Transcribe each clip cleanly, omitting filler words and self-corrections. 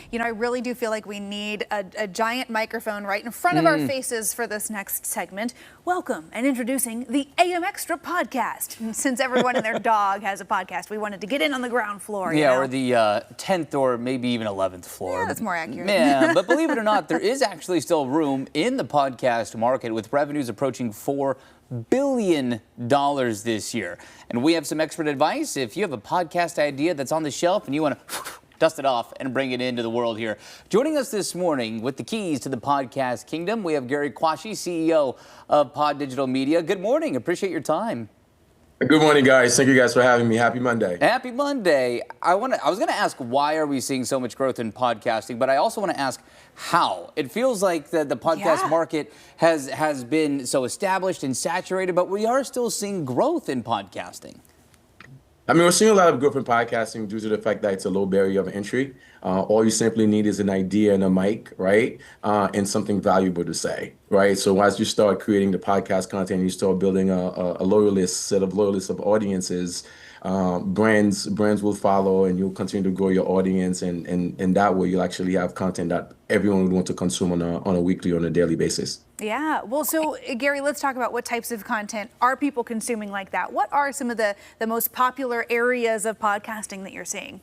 You know, I really do feel like we need a giant microphone right in front of our faces for this next segment. Welcome and introducing the AM Extra podcast. And since everyone and their dog has a podcast, we wanted to get in on the ground floor. Yeah, you know? or the 10th or maybe even 11th floor. Yeah, that's more accurate. Yeah, but believe it or not, there is actually still room in the podcast market with revenues approaching $4 billion this year. And we have some expert advice. If you have a podcast idea that's on the shelf and you want to dust it off and bring it into the world here. Joining us this morning with the keys to the podcast kingdom, we have Gary Quashie, CEO of Pod Digital Media. Good morning. Appreciate your time. Good morning, guys. Thank you guys for having me. Happy Monday. Happy Monday. I was going to ask, why are we seeing so much growth in podcasting? But I also want to ask how. It feels like the podcast market has been so established and saturated, but we are still seeing growth in podcasting. I mean, we're seeing a lot of growth in podcasting due to the fact that it's a low barrier of entry. All you simply need is an idea and a mic, right? And something valuable to say, right? So as you start creating the podcast content, you start building a set of loyalists of audiences, brands will follow, and you'll continue to grow your audience. And that way you'll actually have content that everyone would want to consume on a weekly or on a daily basis. Yeah. Well, so Gary, let's talk about what types of content are people consuming like that? What are some of the most popular areas of podcasting that you're seeing?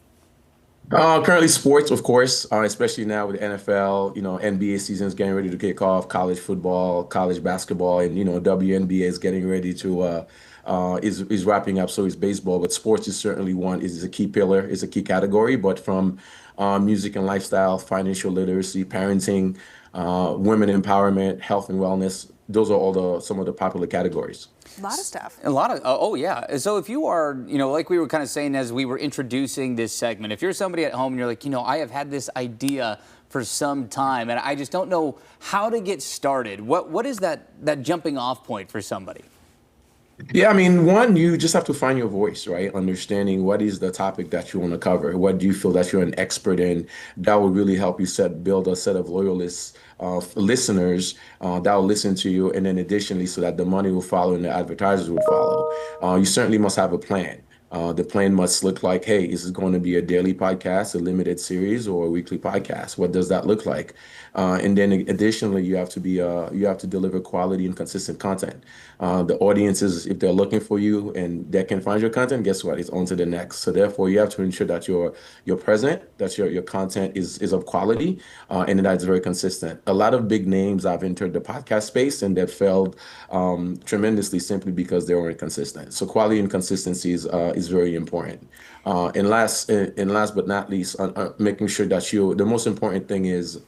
Currently sports, of course, especially now with the NFL, NBA season is getting ready to kick off, college football, college basketball, and, WNBA is getting ready to, is wrapping up. So is baseball, but sports is certainly is a key pillar, is a key category, but from music and lifestyle, financial literacy, parenting, women empowerment, health and wellness, those are all some of the popular categories. A lot of stuff. A lot of, oh yeah. So if you are, like we were kind of saying as we were introducing this segment, if you're somebody at home and you're like, I have had this idea for some time and I just don't know how to get started. What is that jumping off point for somebody? Yeah, I mean, one, you just have to find your voice, right? Understanding what is the topic that you want to cover. What do you feel that you're an expert in? That will really help you build a set of loyalists, listeners that will listen to you. And then additionally, so that the money will follow and the advertisers will follow. You certainly must have a plan. The plan must look like, hey, is it going to be a daily podcast, a limited series, or a weekly podcast? What does that look like? And then additionally, you have to deliver quality and consistent content. The audiences, if they're looking for you and they can find your content, guess what? It's on to the next. So therefore, you have to ensure that you're present, that your content is of quality, and that it's very consistent. A lot of big names have entered the podcast space and that failed tremendously simply because they weren't consistent. So quality and consistency is very important. And last but not least, making sure that the most important thing is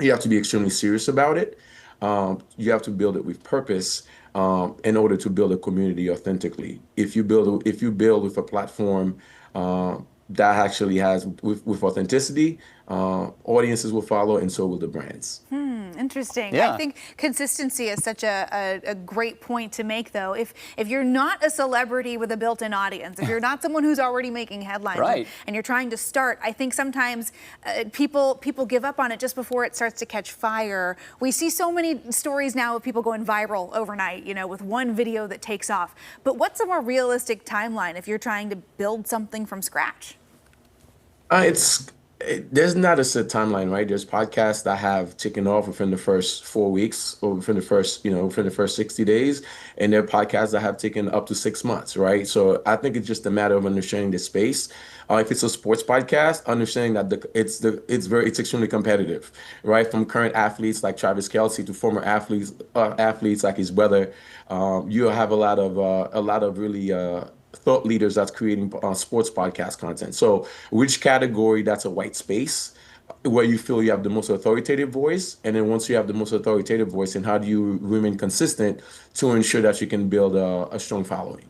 you have to be extremely serious about it. You have to build it with purpose in order to build a community authentically. If you build with a platform that actually has with authenticity, audiences will follow, and so will the brands. Interesting. Yeah. I think consistency is such a great point to make, though. If you're not a celebrity with a built-in audience, if you're not someone who's already making headlines, right, and you're trying to start, I think sometimes people give up on it just before it starts to catch fire. We see so many stories now of people going viral overnight, with one video that takes off. But what's a more realistic timeline if you're trying to build something from scratch? There's not a set timeline, right? There's podcasts that have taken off within the first 4 weeks or within the first 60 days. And there are podcasts that have taken up to 6 months, right? So I think it's just a matter of understanding the space. If it's a sports podcast, understanding that it's extremely competitive, right? From current athletes like Travis Kelce to former athletes like his brother, you have a lot of really thought leaders that's creating sports podcast content. So which category that's a white space where you feel you have the most authoritative voice, and then once you have the most authoritative voice, and how do you remain consistent to ensure that you can build a strong following?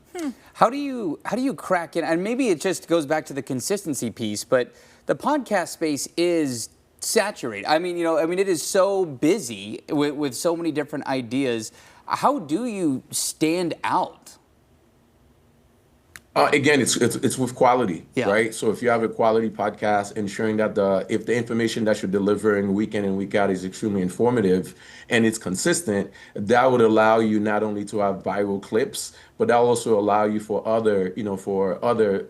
How do you crack it? And maybe it just goes back to the consistency piece, but the podcast space is saturated. I mean, it is so busy with so many different ideas. How do you stand out? Again, it's with quality, yeah, right? So if you have a quality podcast, ensuring that if the information that you're delivering week in and week out is extremely informative and it's consistent, that would allow you not only to have viral clips, but that will also allow you for other, for other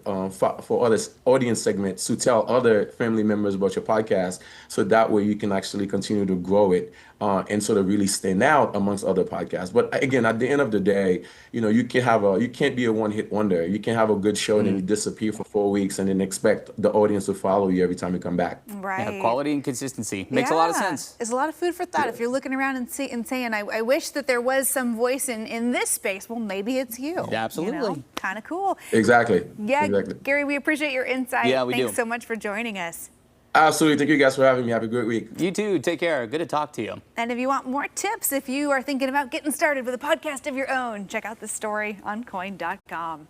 audience segments to tell other family members about your podcast. So that way you can actually continue to grow it and sort of really stand out amongst other podcasts. But again, at the end of the day, you can't be a one-hit wonder. You can have a good show and then you disappear for 4 weeks and then expect the audience to follow you every time you come back. Right. Yeah, quality and consistency makes a lot of sense. There's a lot of food for thought. If you're looking around and saying, I wish that there was some voice in this space, well, maybe it's you. Absolutely. Kind of cool. Exactly. Yeah, Exactly. Gary, we appreciate your insight. Yeah, we Thanks do. so much for joining us. Absolutely. Thank you guys for having me. Have a great week. You too. Take care. Good to talk to you. And if you want more tips, if you are thinking about getting started with a podcast of your own, check out this story on KOIN.com.